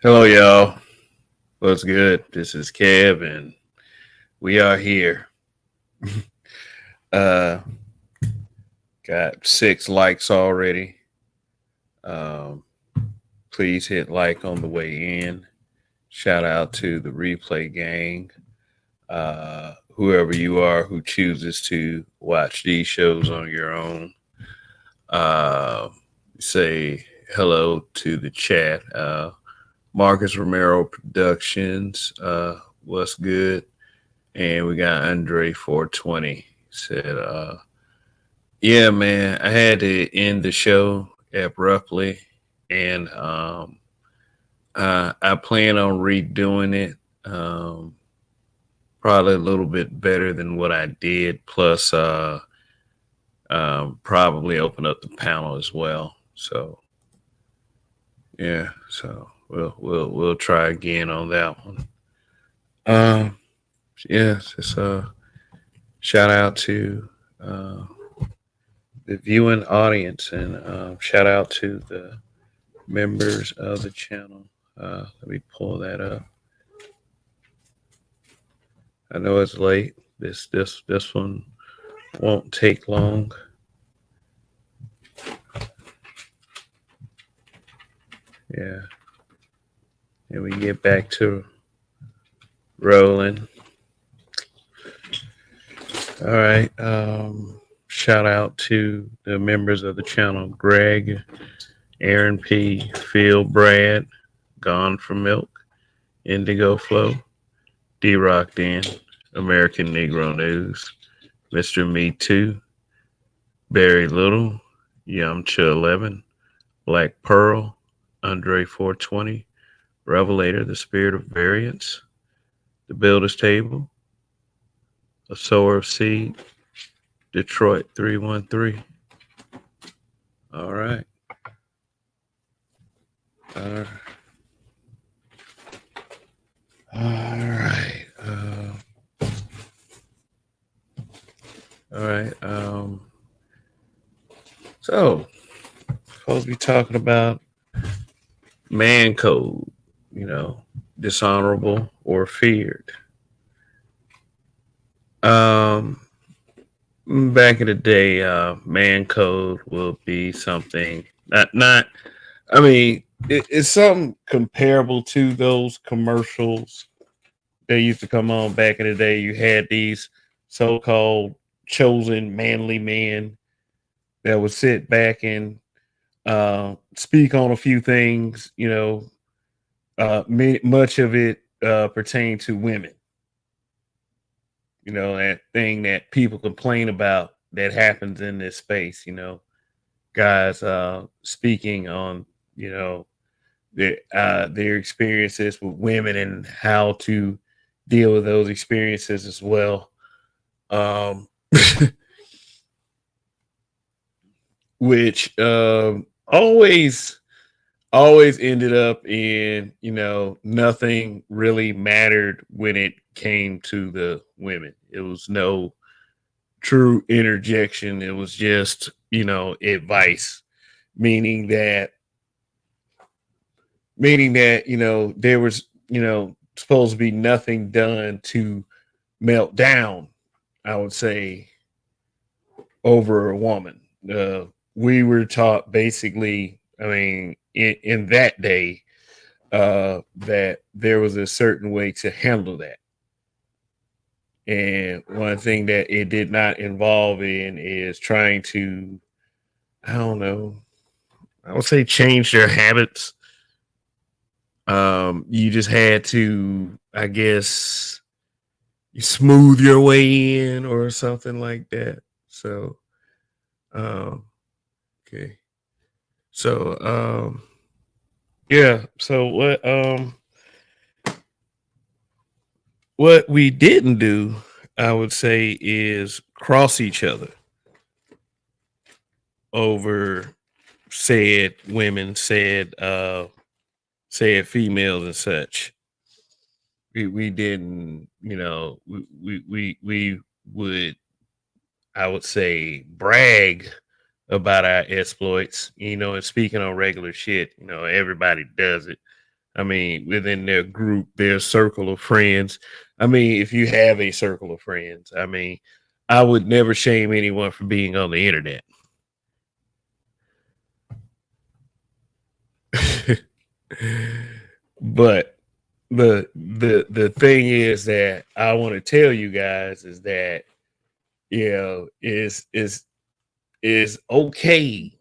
Hello, y'all. What's good? This is Kev, and we are here. Uh, got 6 likes already. Um, please hit like on the way in. Shout out to the replay gang. Whoever you are who chooses to watch these shows on your own. Uh, say hello to the chat. Marcus Romero Productions. What's good? And we got Andre 420 said, yeah, man, I had to end the show abruptly, and I plan on redoing it, probably a little bit better than what I did, plus probably open up the panel as well. So yeah, so we'll try again on that one. Um, yeah, just shout out to uh, the viewing audience, and shout out to the members of the channel. Let me pull that up. I know it's late. This one won't take long. Yeah, and we get back to rolling. All right. Shout out to the members of the channel: Greg, Aaron P, Phil, Brad, Gone for Milk, Indigo Flow, D Rock Den, American Negro News, Mr. Me Too, Barry Little, Yamcha 11, Black Pearl, Andre 420, Revelator, the Spirit of Variance, The Builder's Table, A Sower of Seed, Detroit 313. All right. Uh, all right. All right. So, supposed to be talking about man code, dishonorable or feared. Um, Back in the day, man code will be something not. I mean, it's something comparable to those commercials that used to come on back in the day. You had these so-called chosen manly men that would sit back and speak on a few things. Much of it pertained to women. That thing that people complain about that happens in this space. Guys speaking on their experiences with women and how to deal with those experiences as well. Um, which always ended up in nothing really mattered when it came to the women. It was no true interjection. It was just advice, meaning that there was supposed to be nothing done to melt down, I would say, over a woman. We were taught basically, I mean, in that day, that there was a certain way to handle that. And one thing that it did not involve in is trying to, I don't know, I would say change their habits. You just had to, I guess, you smooth your way in or something like that. So, um, okay. So, yeah. So what we didn't do, I would say, is cross each other over said women, said females and such. We didn't, we would, I would say, brag about our exploits, and speaking on regular shit, everybody does it. I mean, within their group, their circle of friends. I mean, if you have a circle of friends, I mean, I would never shame anyone for being on the internet. But the thing is that I want to tell you guys is that is okay.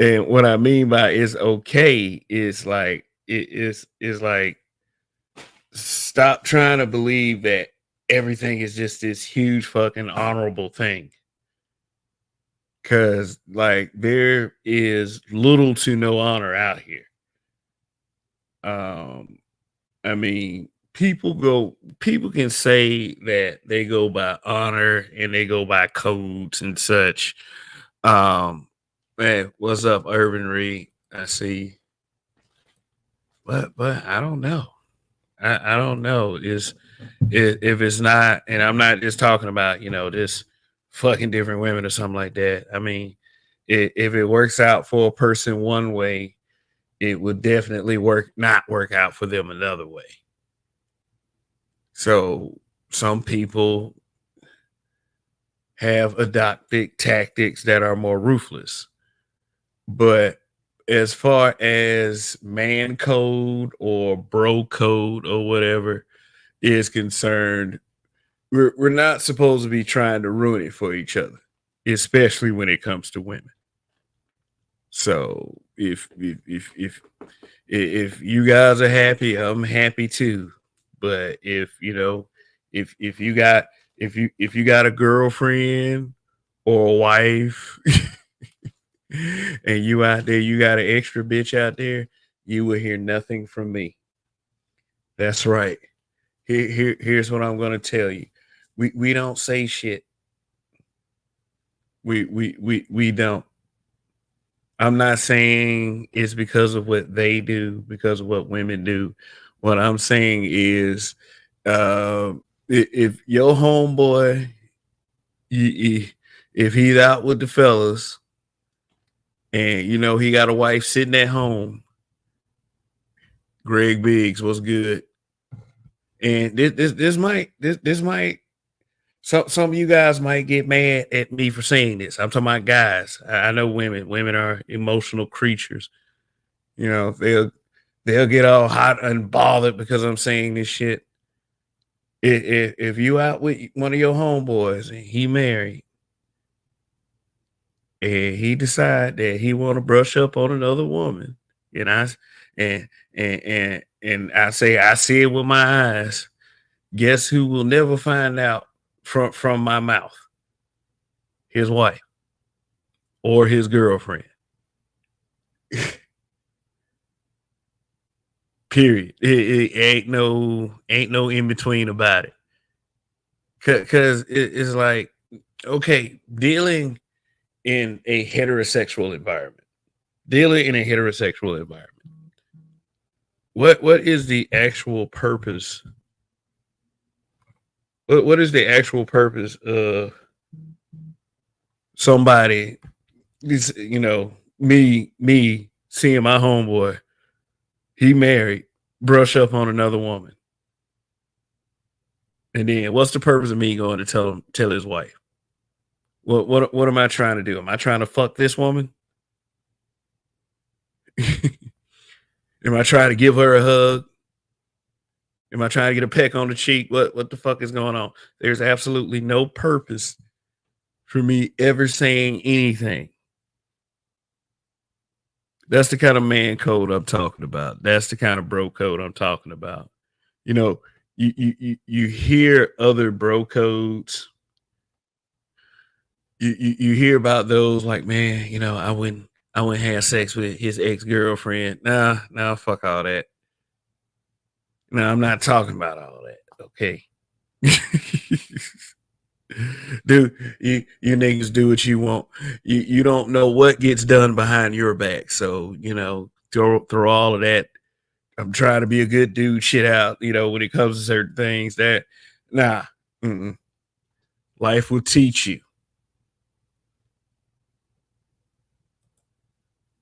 And what I mean by it's okay is like is like stop trying to believe that everything is just this huge fucking honorable thing. Cause like there is little to no honor out here. Um I mean, people can say that they go by honor and they go by codes and such. Um Man, what's up, Urban Reed? I see, but I don't know. I don't know. If it's not, and I'm not just talking about just fucking different women or something like that. I mean, if it works out for a person one way, it would definitely not work out for them another way. So some people have adopted tactics that are more ruthless. But as far as man code or bro code or whatever is concerned, we're not supposed to be trying to ruin it for each other, especially when it comes to women. So if you guys are happy, I'm happy too. But if you got if you got a girlfriend or a wife and you out there, you got an extra bitch out there, you will hear nothing from me. That's right. Here's what I'm gonna tell you. We don't say shit. We don't. I'm not saying it's because of what they do, because of what women do. What I'm saying is, uh, if your homeboy, if he's out with the fellas, and he got a wife sitting at home, Greg Biggs, what's good? And this might some of you guys might get mad at me for saying this. I'm talking about guys. I know women. Women are emotional creatures. They'll get all hot and bothered because I'm saying this shit. If you out with one of your homeboys and he married and he decide that he want to brush up on another woman, and I and and I say I see it with my eyes. Guess who will never find out from my mouth? His wife or his girlfriend. Period. It ain't no in between about it. Cause it's like, okay, dealing in a heterosexual environment. Dealing in a heterosexual environment. What is the actual purpose? What is the actual purpose of somebody me seeing my homeboy, he married, brush up on another woman. And then what's the purpose of me going to tell his wife? What am I trying to do? Am I trying to fuck this woman? Am I trying to give her a hug? Am I trying to get a peck on the cheek? What the fuck is going on? There's absolutely no purpose for me ever saying anything. That's the kind of man code I'm talking about. That's the kind of bro code I'm talking about. You know, you hear other bro codes. You hear about those like, man, I wouldn't have sex with his ex girlfriend. Nah, fuck all that. No, I'm not talking about all that. Okay. Dude, you niggas do what you want. You don't know what gets done behind your back. So, throw all of that. I'm trying to be a good dude shit out, when it comes to certain things that nah. Mm-mm. Life will teach you.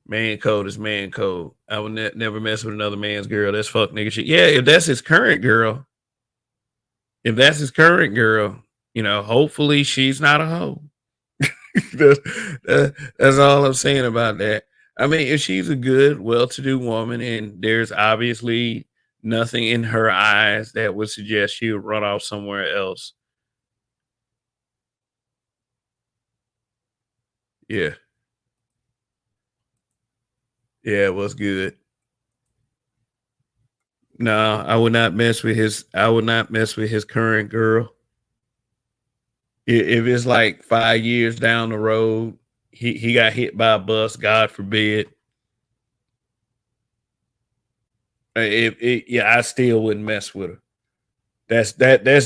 Man code is man code. I would never mess with another man's girl. That's fuck nigga shit. Yeah, if that's his current girl, if that's his current girl, hopefully she's not a hoe. that's, that's all I'm saying about that. I mean, if she's a good, well-to-do woman, and there's obviously nothing in her eyes that would suggest she would run off somewhere else. Yeah, yeah, it was good. No, I would not mess with his. I would not mess with his current girl. If it's like 5 years down the road, he got hit by a bus, God forbid. Yeah, I still wouldn't mess with her. That's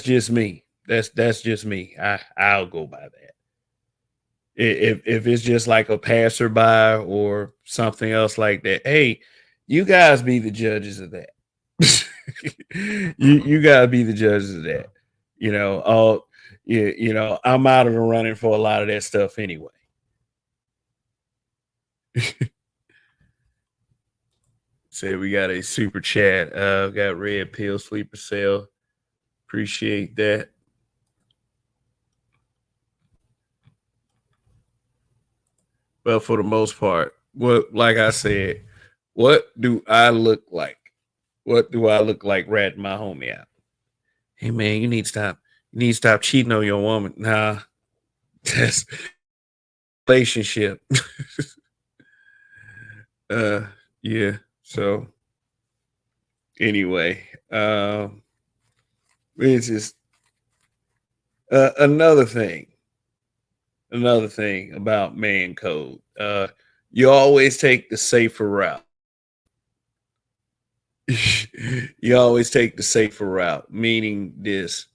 just me. That's just me. I'll go by that. If it's just like a passerby or something else like that, hey, you guys be the judges of that. You gotta be the judges of that. All I'm out of the running for a lot of that stuff anyway. Say we got a super chat. Got red pill sleeper cell. Appreciate that. But for the most part, like I said, what do I look like? What do I look like ratting my homie out? Hey man, you need to stop. You need to stop cheating on your woman. Nah, that's relationship. uh, yeah. So anyway, it's just another thing. Another thing about man code. You always take the safer route. You always take the safer route, meaning this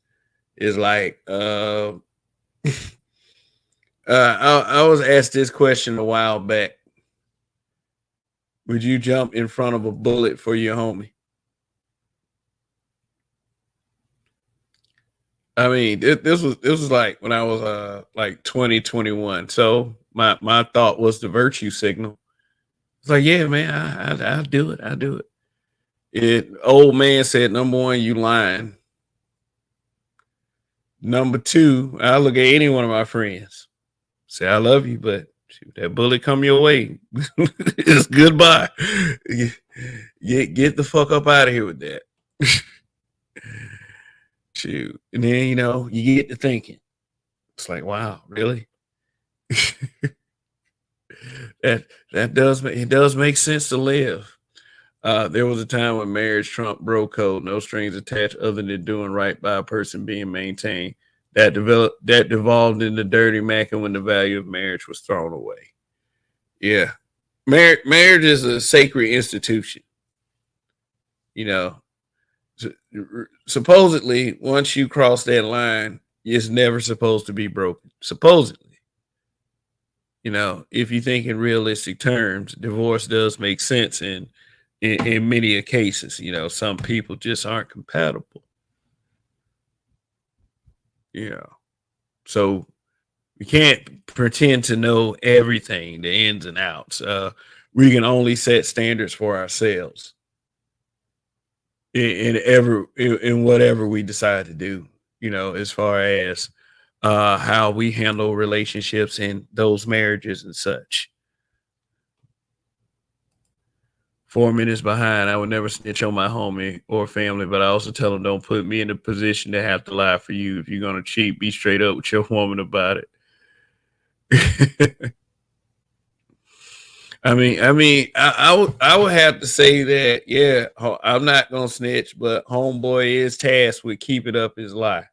is like I was asked this question a while back. Would you jump in front of a bullet for your homie? I mean, this was like when I was like 2021. So my thought was the virtue signal. It's like, yeah, man, I'll do it. I'll do it. Old man said, number one, you lying. Number two, I look at any one of my friends, say I love you, but shoot, that bullet come your way. It's goodbye. Get the fuck up out of here with that. Shoot. And then you get to thinking. It's like, wow, really? It does make sense to live. There was a time when marriage trumped bro code, no strings attached other than doing right by a person being maintained. That devolved into dirty macking when the value of marriage was thrown away. Yeah. Marriage is a sacred institution. You know, supposedly, once you cross that line, it's never supposed to be broken. Supposedly. If you think in realistic terms, divorce does make sense in many cases. Some people just aren't compatible. Yeah. So we can't pretend to know everything, the ins and outs. We can only set standards for ourselves in whatever we decide to do. As far as how we handle relationships and those marriages and such. 4 minutes behind. I would never snitch on my homie or family, but I also tell them don't put me in a position to have to lie for you. If you're gonna cheat, be straight up with your woman about it. I would have to say that, yeah, I'm not gonna snitch, but homeboy is tasked with keeping up his lie.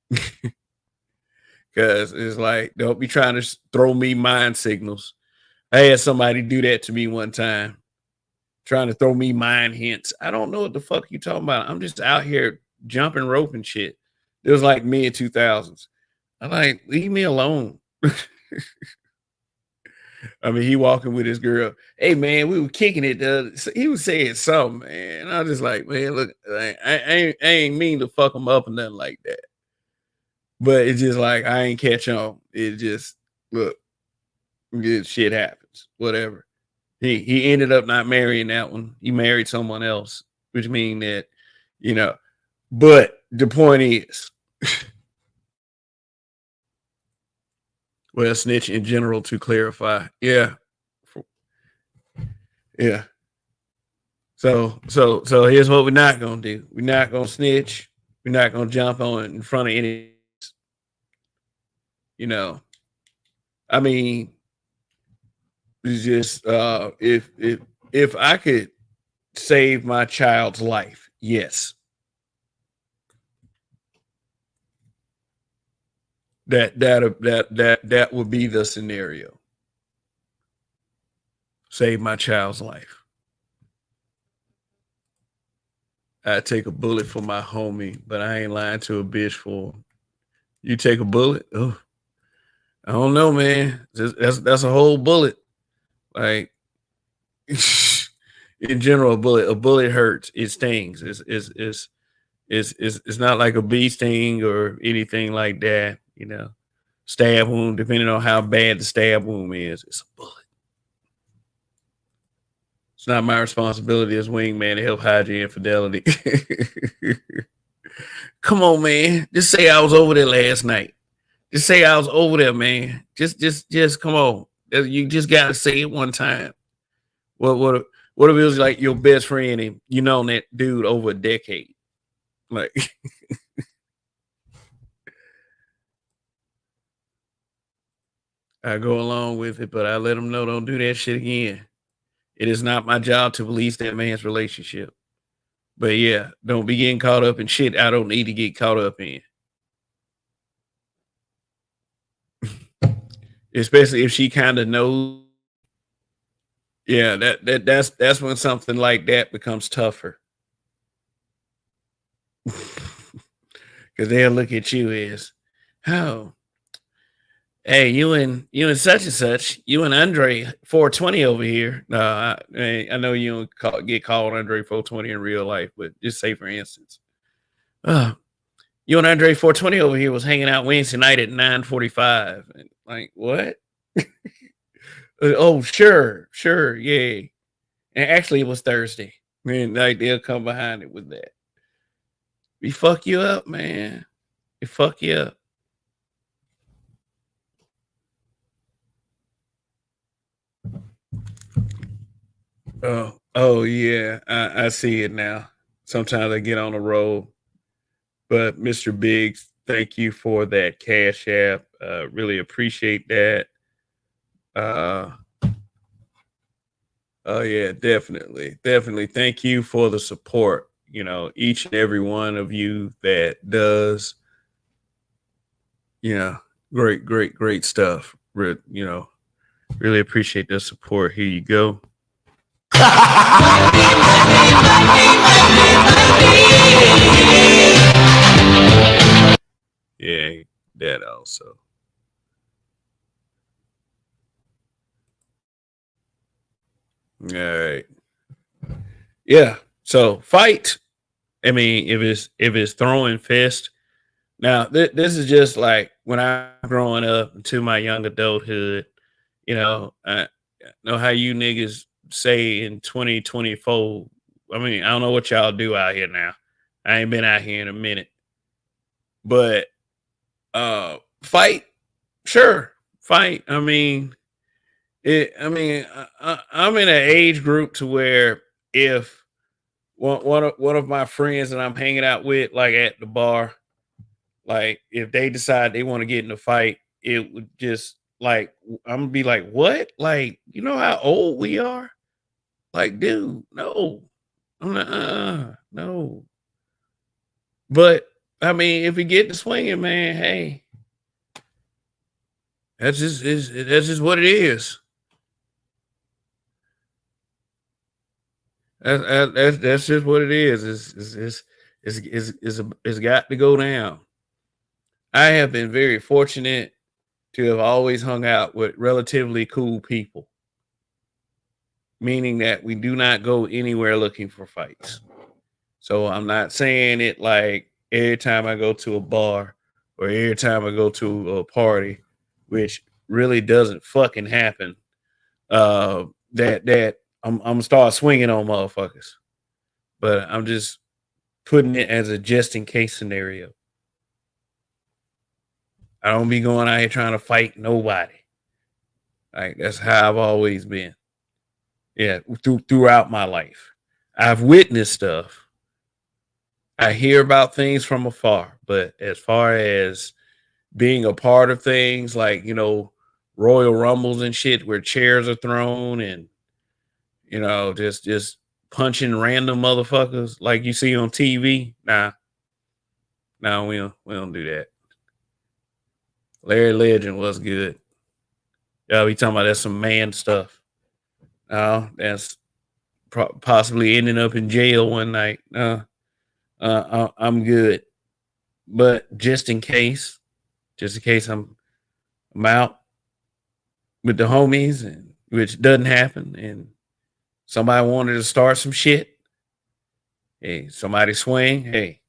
Because it's like, don't be trying to throw me mind signals. I had somebody do that to me one time, trying to throw me mind hints. I don't know what the fuck you talking about. I'm just out here jumping rope and shit. It was like mid 2000s. I'm like, leave me alone. I mean, he walking with his girl. Hey man, we were kicking it. He was saying something, man. I was just like, man, look, I ain't mean to fuck him up or nothing like that. But it's just like I ain't catch on. It just look, shit happens. whatever. He ended up not marrying that one. He married someone else, which means that, you know. But the point is, well, snitch in general to clarify. Yeah, yeah. So here's what we're not gonna do. We're not gonna snitch. We're not gonna jump on in front of any. You know, I mean, it's just if I could save my child's life, yes, that would be the scenario. Save my child's life. I'd take a bullet for my homie, but I ain't lying to a bitch for him. You take a bullet? Oh, I don't know, man. That's a whole bullet. Like in general, a bullet hurts. It stings. It's not like a bee sting or anything like that. Stab wound, depending on how bad the stab wound is, it's a bullet. It's not my responsibility as wingman to help hide your infidelity. Come on, man. Just say I was over there last night. Just say I was over there, man. Just come on. You just gotta say it one time. What if it was like your best friend and you known that dude over a decade? Like I go along with it, but I let him know don't do that shit again. It is not my job to police that man's relationship. But yeah, don't be getting caught up in shit I don't need to get caught up in. Especially if she kind of knows. Yeah, that's when something like that becomes tougher. Because they'll look at you as, oh, hey, you and such and such, you and Andre 420 over here. No, I know you don't get called Andre 420 in real life, but just say for instance, oh, you and Andre 420 over here was hanging out Wednesday night at 9:45. And like, what? Oh, sure, yeah. And actually, it was Thursday. Man, like they'll come behind it with that. We fuck you up, man. We fuck you up. Oh yeah, I see it now. Sometimes I get on the road, but Mr. Biggs, thank you for that cash app. Really appreciate that. Uh, oh yeah, definitely. Thank you for the support. Each and every one of you that does, you know, great stuff. Really appreciate the support. Here you go. Yeah, that also. All right. Yeah. So fight. I mean, if it's throwing fist. Now this is just like when I'm growing up into my young adulthood. I know how you niggas say in 2024. I mean, I don't know what y'all do out here now. I ain't been out here in a minute, but fight, sure, fight. I mean, I'm in an age group to where if one of my friends that I'm hanging out with, like at the bar, like if they decide they want to get in a fight, it would just like I'm gonna be like, what? Like, you know how old we are? Like, dude, no, I'm not, no. But I mean, if we get to swinging, man, hey, that's just what it is. That's just what it is. It's got to go down. I have been very fortunate to have always hung out with relatively cool people, meaning that we do not go anywhere looking for fights. So I'm not saying it like every time I go to a bar or every time I go to a party, which really doesn't fucking happen. that I'm gonna start swinging on motherfuckers, but I'm just putting it as a just in case scenario. I don't be going out here trying to fight nobody. Like that's how I've always been. Yeah, throughout my life, I've witnessed stuff. I hear about things from afar, but as far as being a part of things like Royal Rumbles and shit where chairs are thrown and just punching random motherfuckers like you see on TV. Nah, we don't do that. Larry Legend was good. Yeah, we talking about that's some man stuff. No, that's possibly ending up in jail one night. I'm good, but just in case I'm out with the homies, and which doesn't happen, and somebody wanted to start some shit. Hey, somebody swing. Hey,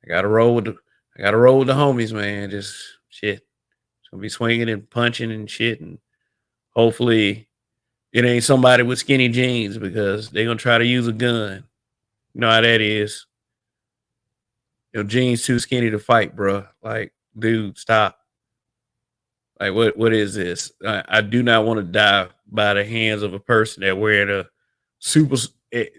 I gotta roll with the I gotta roll with the homies, man. Just shit. It's gonna be swinging and punching and shit, and hopefully it ain't somebody with skinny jeans because they're gonna try to use a gun. You know how that is. Jeans too skinny to fight, bro. Like, dude, stop. Like, what is this? I do not want to die by the hands of a person that wearing a super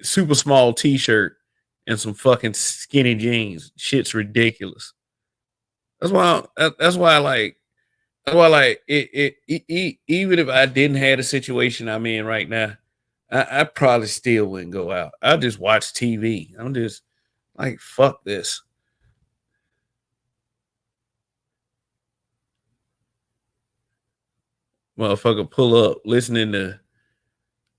super small t-shirt and some fucking skinny jeans. Shit's ridiculous. That's why. That's why. Like even if I didn't have the situation I'm in right now, I probably still wouldn't go out. I just watch TV. I'm just like, fuck this, motherfucker. Pull up, listening to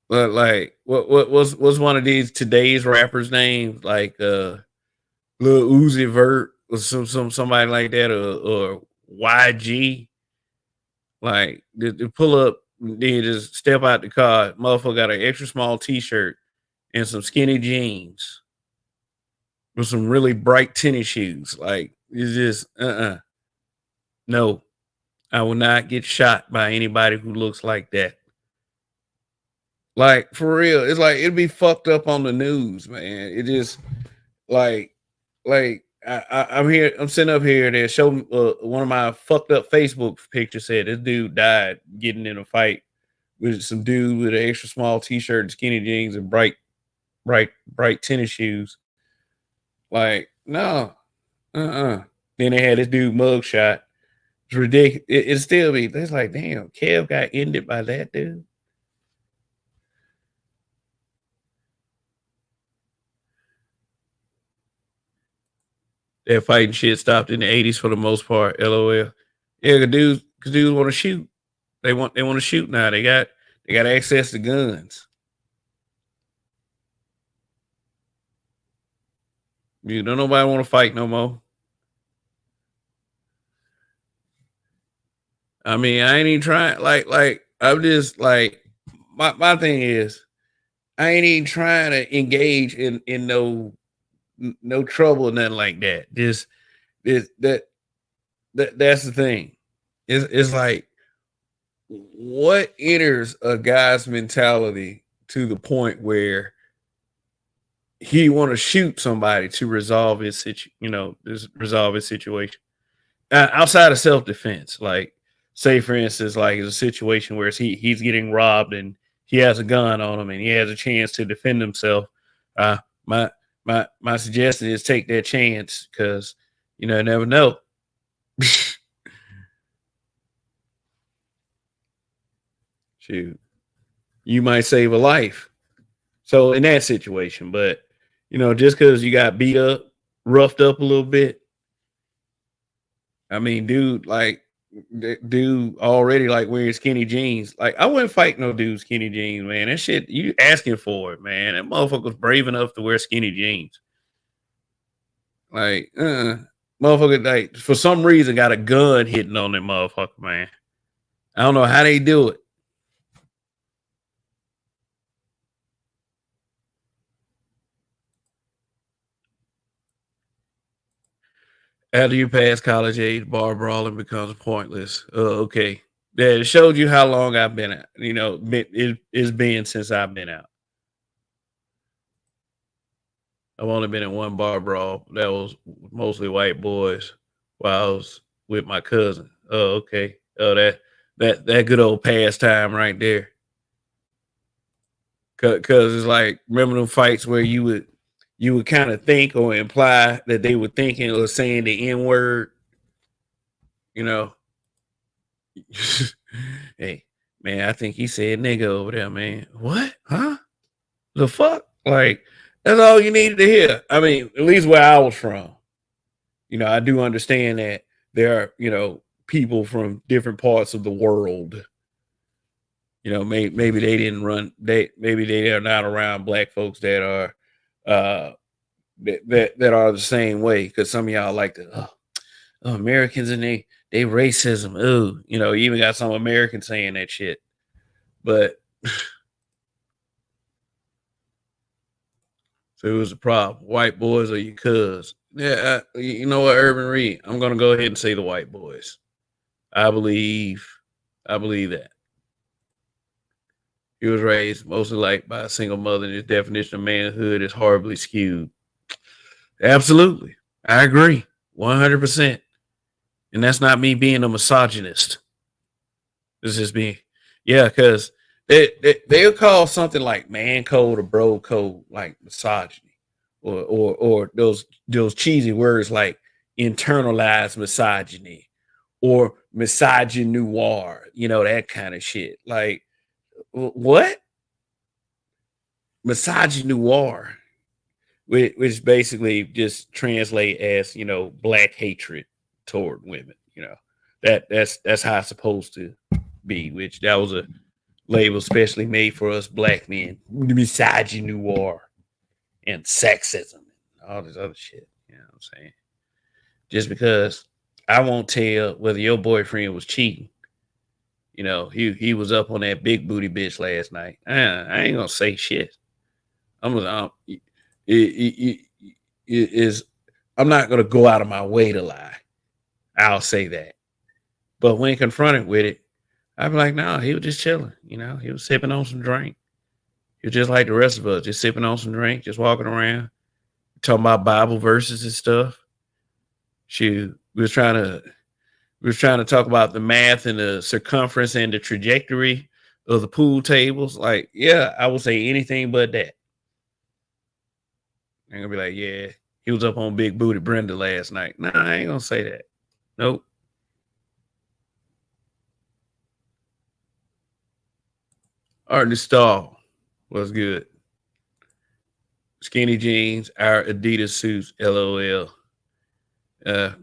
like what's one of these today's rappers' names, like Lil Uzi Vert or somebody like that, or YG. Like they pull up, then just step out the car. Motherfucker got an extra small t-shirt and some skinny jeans with some really bright tennis shoes. Like it's just no. I will not get shot by anybody who looks like that. Like for real, it's like it'd be fucked up on the news, man. It just like I'm here. I'm sitting up here. They show one of my fucked up Facebook pictures. Said this dude died getting in a fight with some dude with an extra small t-shirt and skinny jeans and bright tennis shoes. Like no, Then they had this dude mugshot. It's ridiculous. It still be. It's like damn, Kev got ended by that dude. That fighting shit stopped in the '80s for the most part. LOL. Yeah, cause dudes want to shoot. They want to shoot now. They got access to guns. You don't nobody want to fight no more. I mean, I ain't even trying. Like I'm just like my thing is I ain't even trying to engage in no trouble or nothing like that. Just this that's the thing. It's like what enters a guy's mentality to the point where he want to shoot somebody to resolve his just resolve his situation outside of self defense. Like, say for instance, like it's a situation where he's getting robbed and he has a gun on him and he has a chance to defend himself. Uh, my my suggestion is take that chance because never know. Shoot, you might save a life. So in that situation, but just because you got beat up, roughed up a little bit, I mean, dude, like, dude already like wearing skinny jeans. Like, I wouldn't fight no dude skinny jeans, man. That shit, you asking for it, man. That motherfucker was brave enough to wear skinny jeans. Like, motherfucker, like, for some reason, got a gun hitting on that motherfucker, man. I don't know how they do it. After you pass college age, bar brawling becomes pointless. Okay. That it showed you how long I've been out. It's been since I've been out. I've only been in one bar brawl. That was mostly white boys while I was with my cousin. Oh, okay. Oh, that good old pastime right there. Cause it's like, remember them fights where you would kind of think or imply that they were thinking or saying the N word, you know. Hey, man, I think he said nigga over there, man. What? Huh? The fuck? Like, that's all you needed to hear. I mean, at least where I was from. I do understand that there are, people from different parts of the world. Maybe they didn't run. Maybe they are not around black folks that are, that are the same way. Because some of y'all like to, Americans and they racism. Ooh, you even got some Americans saying that shit. But so it was a problem. White boys or your cuz. Yeah, you know what, Urban Reed? I'm gonna go ahead and say the white boys. I believe, I believe that he was raised mostly like by a single mother, and his definition of manhood is horribly skewed. Absolutely, I agree, 100%. And that's not me being a misogynist. It's just me, yeah, because they'll call something like man code or bro code like misogyny, or those cheesy words like internalized misogyny or misogynoir, that kind of shit. Like, what? Misogynoir, which basically just translate as, black hatred toward women. That's how it's supposed to be, which that was a label specially made for us black men. Misogynoir and sexism and all this other shit. You know what I'm saying? Just because I won't tell whether your boyfriend was cheating. He was up on that big booty bitch last night. I ain't gonna say shit. It is. I'm not gonna go out of my way to lie. I'll say that. But when confronted with it, I'd be like, no, he was just chilling. He was sipping on some drink. He was just like the rest of us, just sipping on some drink, just walking around, talking about Bible verses and stuff. Shoot, we was trying to talk about the math and the circumference and the trajectory of the pool tables. Like, yeah, I would say anything but that. I'm gonna be like, yeah, he was up on Big Booty Brenda last night. Nah, I ain't gonna say that. Nope. Art Stall was good. Skinny jeans, our Adidas suits, LOL. Yeah,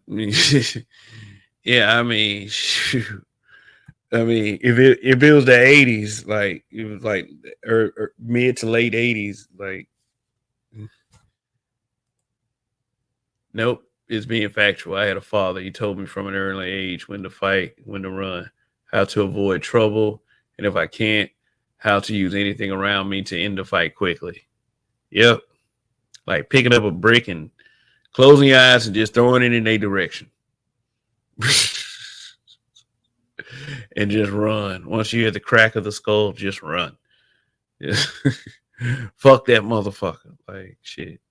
I mean, shoot. I mean, if it was the '80s, like it was like or mid to late '80s, like nope, it's being factual. I had a father. He told me from an early age when to fight, when to run, how to avoid trouble, and if I can't, how to use anything around me to end the fight quickly. Yep, like picking up a brick and closing your eyes and just throwing it in a direction. And just run. Once you hear the crack of the skull, just run. Just fuck that motherfucker. Like shit.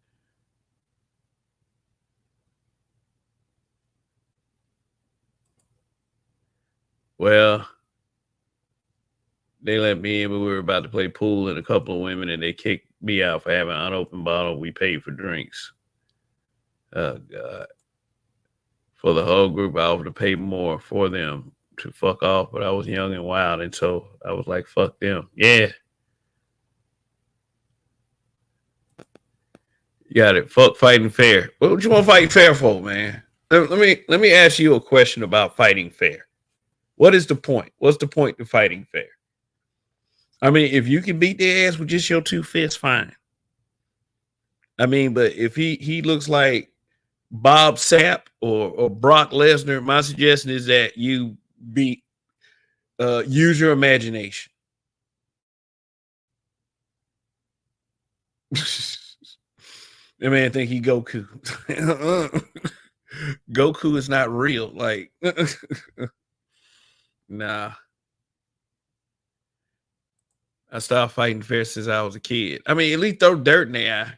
Well, they let me in, but we were about to play pool and a couple of women, and they kicked me out for having an unopened bottle. We paid for drinks. Oh God. For the whole group, I offered to pay more for them to fuck off, but I was young and wild, and so I was like, fuck them. Yeah. You got it. Fuck fighting fair. What would you want to fight fair for, man? Let me ask you a question about fighting fair. What is the point? What's the point to fighting fair? I mean, if you can beat their ass with just your two fists, fine. I mean, but if he looks like Bob Sapp or Brock Lesnar, my suggestion is that you be use your imagination. That man think he Goku. Goku is not real. Like, nah. I stopped fighting fair since I was a kid. I mean, at least throw dirt in their eye.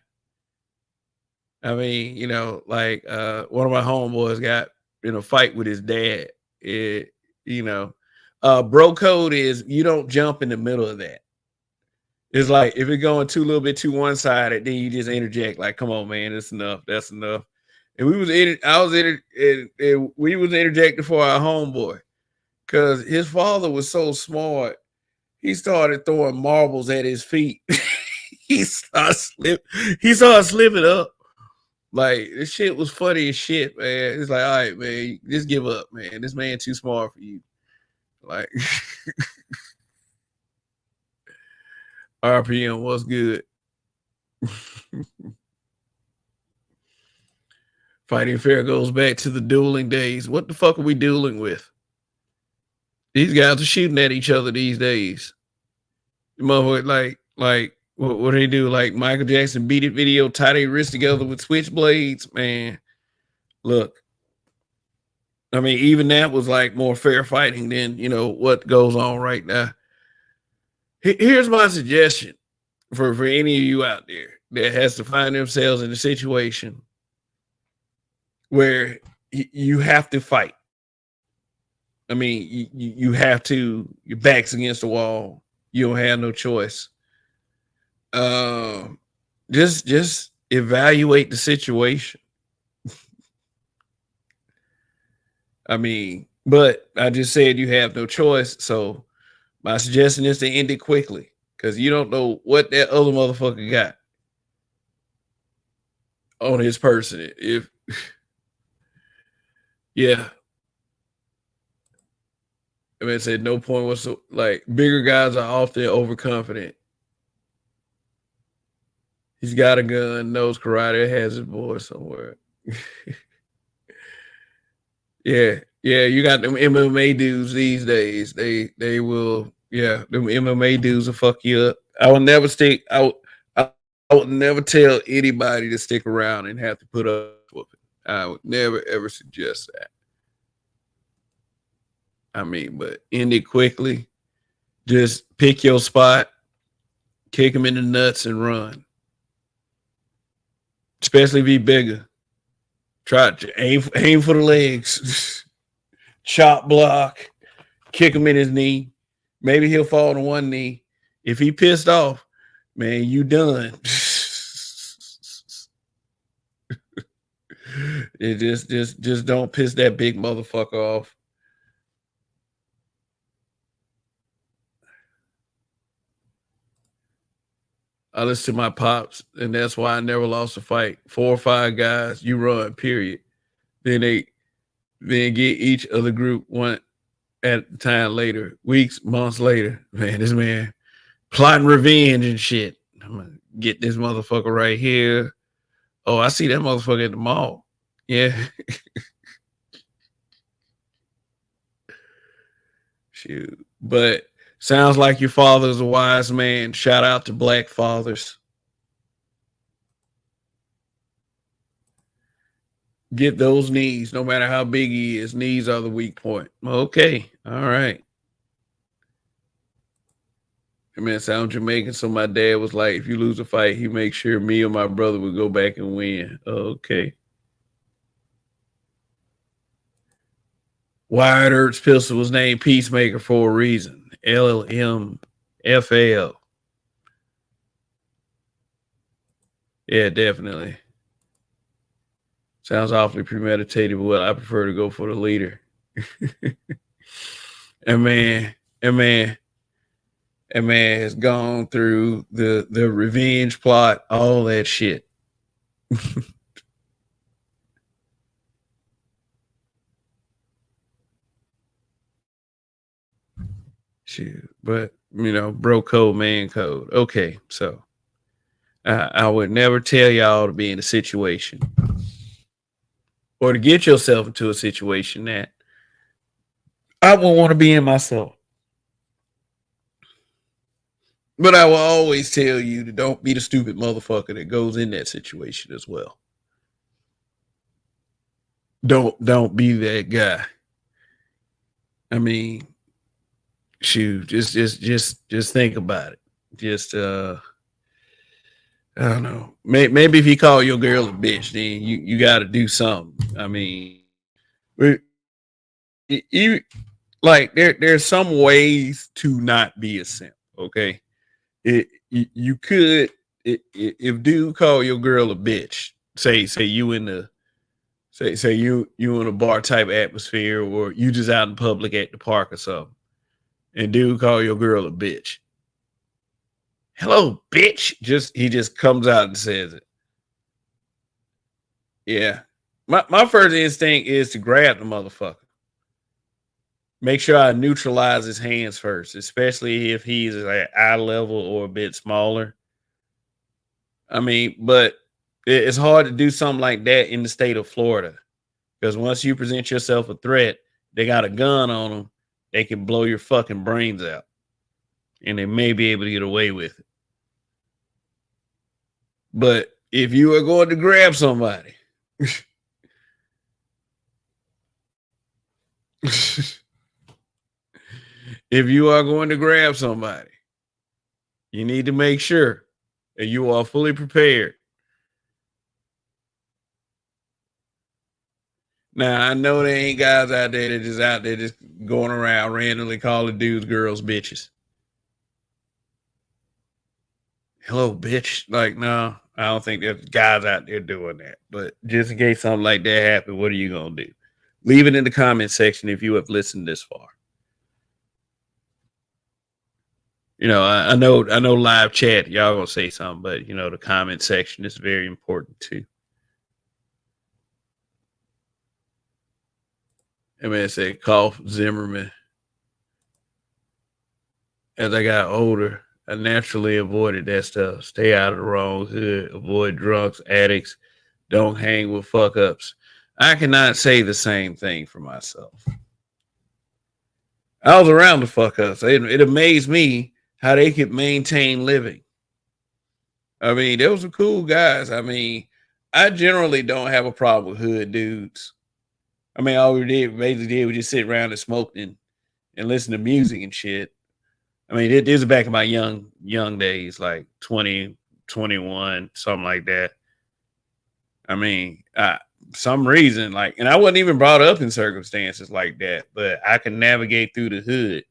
I mean, like one of my homeboys got in a fight with his dad. It, you know, bro code is you don't jump in the middle of that. It's like if it's going too little bit too one sided, then you just interject. Like, come on, man, that's enough. That's enough. And we was interjecting for our homeboy because his father was so smart. He started throwing marbles at his feet. he started slip. He started slipping up. Like this shit was funny as shit, man. It's like, all right, man, just give up, man. This man too smart for you. Like RPM was good. Fighting fair goes back to the dueling days. What the fuck are we dueling with? These guys are shooting at each other these days. Motherfucker, like what do they do? Like Michael Jackson beat it video, tie their wrists together with switchblades. Man, look. I mean, even that was like more fair fighting than what goes on right now. Here's my suggestion for any of you out there that has to find themselves in a situation where you have to fight. I mean, you have to. Your back's against the wall. You don't have no choice. Just evaluate the situation. I mean, but I just said you have no choice. So my suggestion is to end it quickly because you don't know what that other motherfucker got on his person. If yeah, I mean, I said no point whatsoever. Like bigger guys are often overconfident. He's got a gun, knows karate, has his boy somewhere. Yeah, yeah, you got them MMA dudes these days. They will, yeah, them MMA dudes will fuck you up. I will never stick. I would never tell anybody to stick around and have to put up with it. I would never ever suggest that. I mean, but end it quickly. Just pick your spot, kick him in the nuts, and run. Especially if he bigger. Try to aim for the legs. Chop block, kick him in his knee. Maybe he'll fall to one knee. If he pissed off, man, you done. It just don't piss that big motherfucker off. I listen to my pops, and that's why I never lost a fight. 4 or 5 guys, you run, period. Then get each other group one at a time later, weeks, months later. Man, this man plotting revenge and shit. I'm gonna get this motherfucker right here. Oh, I see that motherfucker at the mall. Yeah. Shoot. But sounds like your father's a wise man. Shout out to black fathers. Get those knees, no matter how big he is. Knees are the weak point. Okay. All right. I mean, it sounds Jamaican. So my dad was like, if you lose a fight, he makes sure me or my brother would go back and win. Okay. Wyatt Earp's pistol was named Peacemaker for a reason. LMFL. Yeah, definitely. Sounds awfully premeditated, but well, I prefer to go for the leader. and man, and man, and man has gone through the revenge plot, all that shit. Shoot, but bro code, man code. Okay, so I would never tell y'all to be in a situation or to get yourself into a situation that I won't want to be in myself. But I will always tell you to don't be the stupid motherfucker that goes in that situation as well. Don't be that guy. I mean, shoot, just think about it. Just I don't know. Maybe if you call your girl a bitch, then you got to do something. I mean, you like there's some ways to not be a simp. Okay, you could if dude call your girl a bitch, say you in the say you in a bar type atmosphere, or you just out in public at the park or something, and dude call your girl a bitch. Hello, bitch. Just he just comes out and says it. Yeah. My first instinct is to grab the motherfucker. Make sure I neutralize his hands first, especially if he's at eye level or a bit smaller. I mean, but it's hard to do something like that in the state of Florida, because once you present yourself a threat, they got a gun on them. They can blow your fucking brains out, and they may be able to get away with it. But if you are going to grab somebody, if you are going to grab somebody, you need to make sure that you are fully prepared. Now I know there ain't guys out there that just out there just going around randomly calling dudes, girls, bitches. Hello, bitch. Like, no, I don't think there's guys out there doing that. But just in case something like that happens, what are you gonna do? Leave it in the comment section if you have listened this far. You know, I know live chat, y'all gonna say something, but you know, the comment section is very important too. I mean, it said cough Zimmerman. As I got older, I naturally avoided that stuff. Stay out of the wrong hood. Avoid drunks, addicts. Don't hang with fuck ups. I cannot say the same thing for myself. I was around the fuck ups. It amazed me how they could maintain living. I mean, they were some cool guys. I mean, I generally don't have a problem with hood dudes. I mean, all we did basically did we just sit around and smoked and listen to music and shit. I mean, this is back in my young days, like 20, 21, something like that. I mean, some reason, like, and I wasn't even brought up in circumstances like that, but I can navigate through the hood.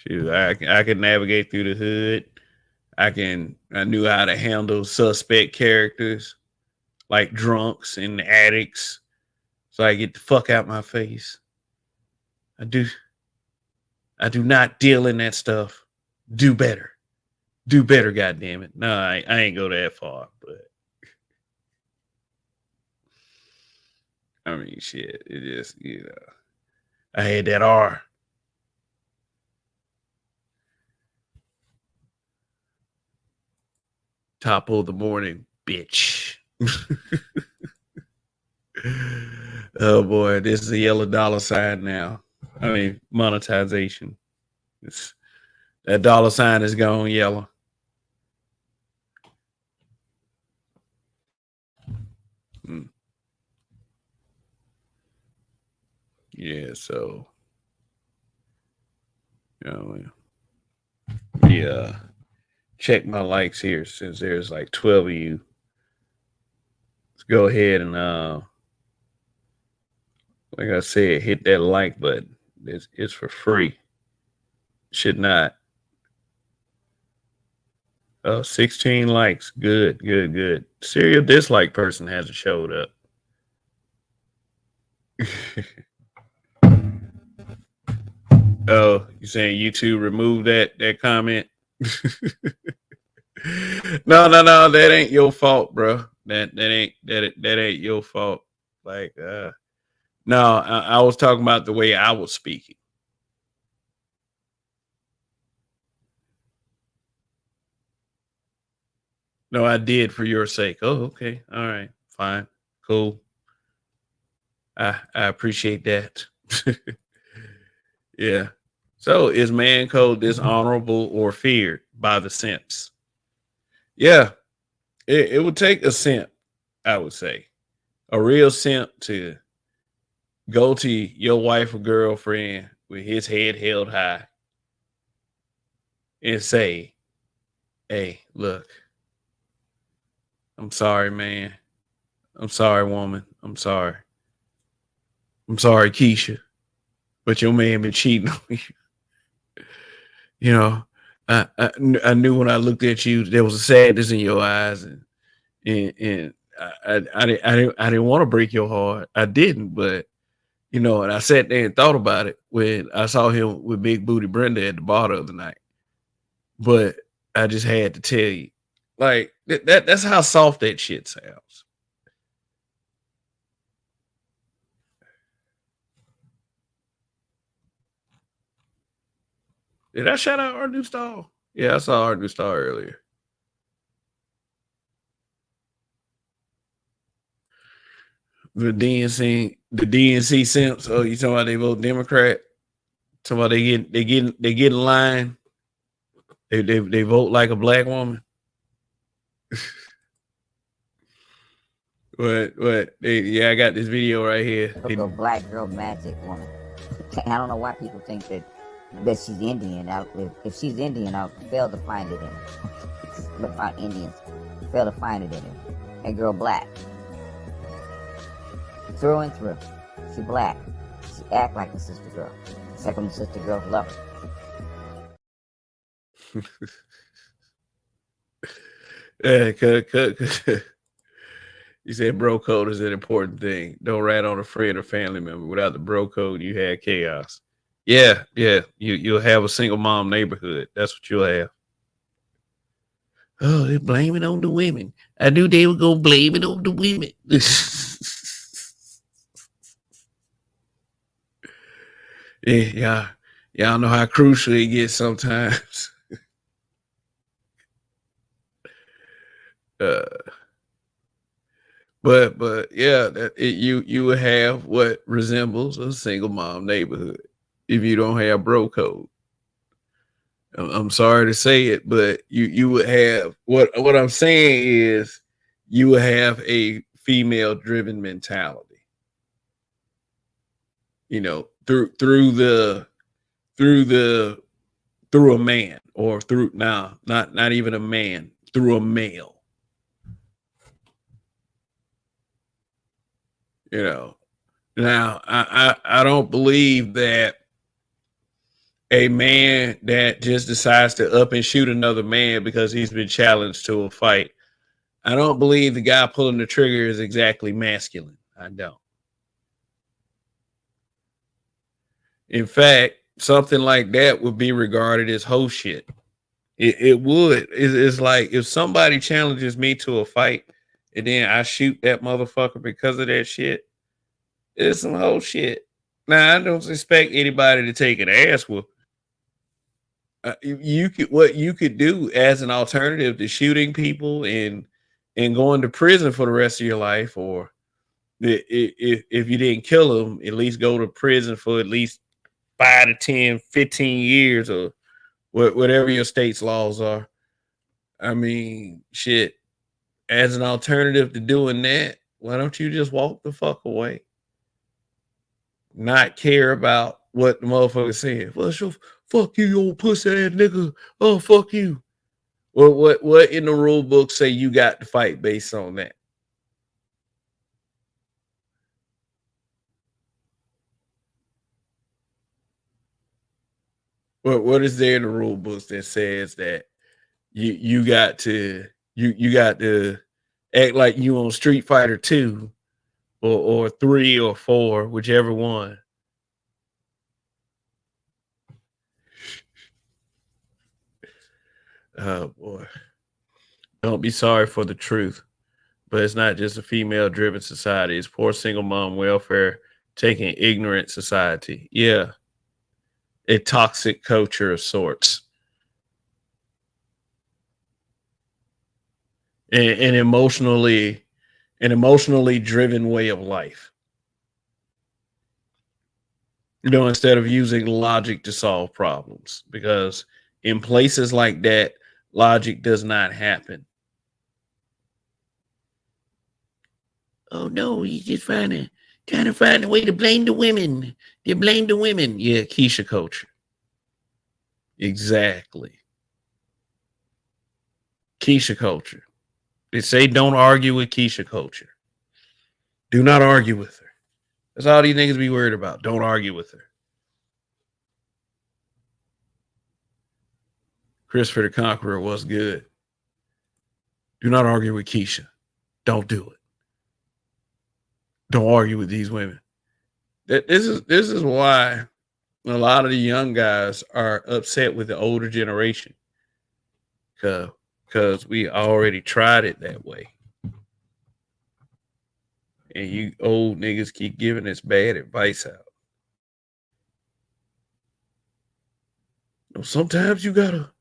Shoot, I can navigate through the hood. I knew how to handle suspect characters like drunks and addicts. So I get the fuck out my face. I do I do not deal in that stuff. Do better. Do better, goddamn it. No, I ain't go that far, but I mean shit. It just, I had that R. Top of the morning, bitch. Oh boy, this is a yellow dollar sign now. I mean monetization. It's, that dollar sign is gone yellow. Mm. Yeah, so you know, yeah. Check my likes here since there's like 12 of you. Let's go ahead and like I said, hit that like button. It's for free. Should not. 16 likes. Good, good, good. Serial dislike person hasn't showed up. Oh, you saying YouTube remove that comment? No, that ain't your fault, bro. That ain't your fault. Like, no, I was talking about the way I was speaking. No, I did for your sake. Oh, okay, all right, fine, cool. I appreciate that. Yeah. So is man code dishonorable or feared by the simps? Yeah, it would take a simp, I would say, a real simp to go to your wife or girlfriend with his head held high and say, "Hey, look, I'm sorry, man. I'm sorry, woman. I'm sorry. I'm sorry, Keisha, but your man been cheating on you. You know, I knew when I looked at you there was a sadness in your eyes, and I didn't want to break your heart. I didn't, but and I sat there and thought about it when I saw him with Big Booty Brenda at the bar the other night. But I just had to tell you, like that's how soft that shit sounds. Did I shout out our new star? Yeah, I saw our new star earlier. The DNC simps. Oh, you talking about they vote Democrat? Talking about they get in line. They vote like a black woman. Yeah, I got this video right here. Look, a black girl magic woman. I don't know why people think that she's Indian. If she's Indian, I'll fail to find it in her. Look, find Indians. Fail to find it in her. That girl black. Through and through. She black. She act like a sister girl. Second sister girl love her. Yeah, you said bro code is an important thing. Don't rat on a friend or family member. Without the bro code, you had chaos. Yeah, yeah. You'll have a single mom neighborhood. That's what you'll have. Oh, they're blaming on the women. I knew they were gonna blame it on the women. Yeah, y'all know how crucial it gets sometimes. Uh, but yeah, you would have what resembles a single mom neighborhood if you don't have bro code. I'm sorry to say it, but you would have what I'm saying is you would have a female driven mentality. Through the through a man or through now not even a man through a male. You know, now I don't believe that a man that just decides to up and shoot another man because he's been challenged to a fight. I don't believe the guy pulling the trigger is exactly masculine. I don't. In fact, something like that would be regarded as hoe shit. It would. It's like if somebody challenges me to a fight and then I shoot that motherfucker because of that shit, it's some whole shit. Now I don't expect anybody to take an ass whoop. You could what you could do as an alternative to shooting people and going to prison for the rest of your life, or if you didn't kill them, at least go to prison for at least 5 to 10, 15 years, or whatever your state's laws are. I mean, shit. As an alternative to doing that, why don't you just walk the fuck away? Not care about what the motherfucker said. Well, sure, fuck you, you old pussy ass nigga. Oh, fuck you. Well, what in the rule book say you got to fight based on that? What is there in the rule books that says that you got to you got to act like you on Street Fighter 2 or 3 or 4, whichever one. Oh boy. Don't be sorry for the truth. But it's not just a female driven society. It's poor single mom welfare taking ignorant society. Yeah. A toxic culture of sorts. An emotionally driven way of life. Instead of using logic to solve problems. Because in places like that, logic does not happen. oh no, he's just trying to find a way to blame the women. They blame the women. Yeah, Keisha culture. Exactly. Keisha culture. They say don't argue with Keisha culture. Do not argue with her. That's all these niggas be worried about. Don't argue with her. Christopher the Conqueror was good. Do not argue with Keisha. Don't do it. Don't argue with these women. This is why a lot of the young guys are upset with the older generation. Because we already tried it that way. And you old niggas keep giving this bad advice out. Sometimes you gotta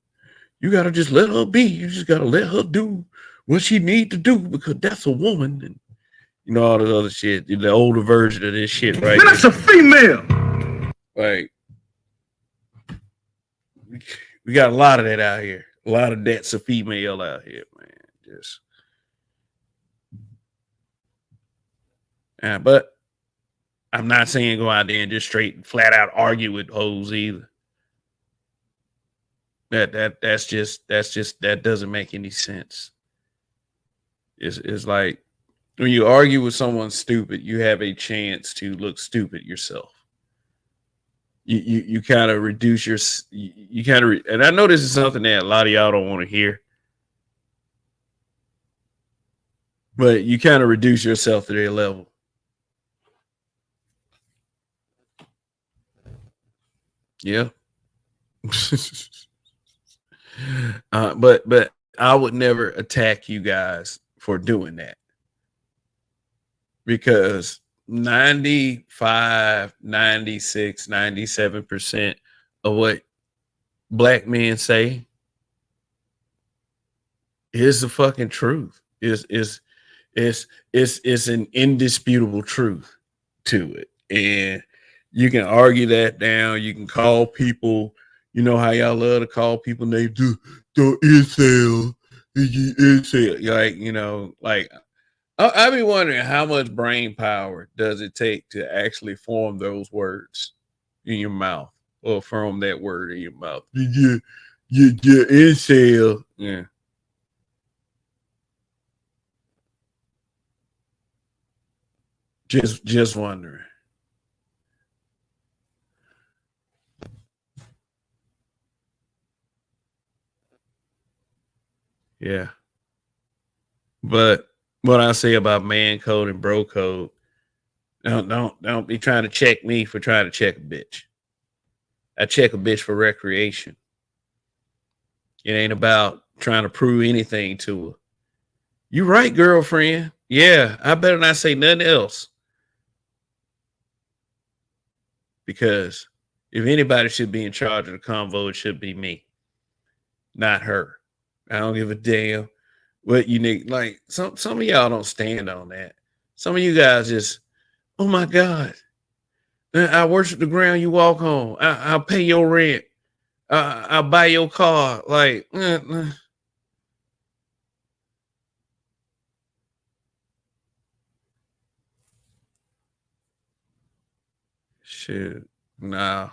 just let her be. You just gotta let her do what she need to do because that's a woman. And you know all this other shit. The older version of this shit, right? Man, that's a female. Like we got a lot of that out here. A lot of that's a female out here, man. Just but I'm not saying go out there and just straight and flat out argue with hoes either. That's just that doesn't make any sense. It's like when you argue with someone stupid, you have a chance to look stupid yourself. You kind of reduce your you kind of and I know this is something that a lot of y'all don't want to hear, but you kind of reduce yourself to their level. Yeah. But I would never attack you guys for doing that because 95, 96, 97% of what black men say is the fucking truth. Is an indisputable truth to it. And you can argue that down. You can call people, you know how y'all love to call people names, the incel, like, you know, like I be wondering how much brain power does it take to actually form those words in your mouth or form that word in your mouth. Yeah, incel. Yeah. Just wondering. Yeah. But what I say about man code and bro code, don't be trying to check me for trying to check a bitch. I check a bitch for recreation. It ain't about trying to prove anything to her. You right, girlfriend. Yeah, I better not say nothing else. Because if anybody should be in charge of the convo, it should be me, not her. I don't give a damn what you need. Like some of y'all don't stand on that. Some of you guys just, oh my God, I worship the ground you walk on. I'll pay your rent. I'll buy your car. Like, shit, nah.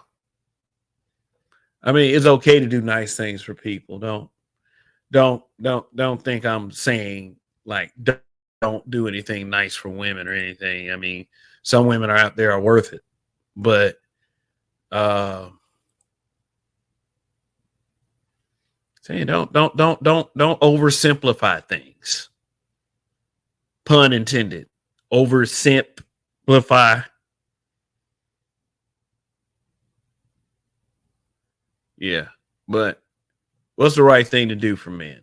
I mean, it's okay to do nice things for people. Don't think I'm saying like don't do anything nice for women or anything. I mean, some women are out there are worth it, but saying don't oversimplify things. Pun intended. Oversimplify. Yeah, but what's the right thing to do for men?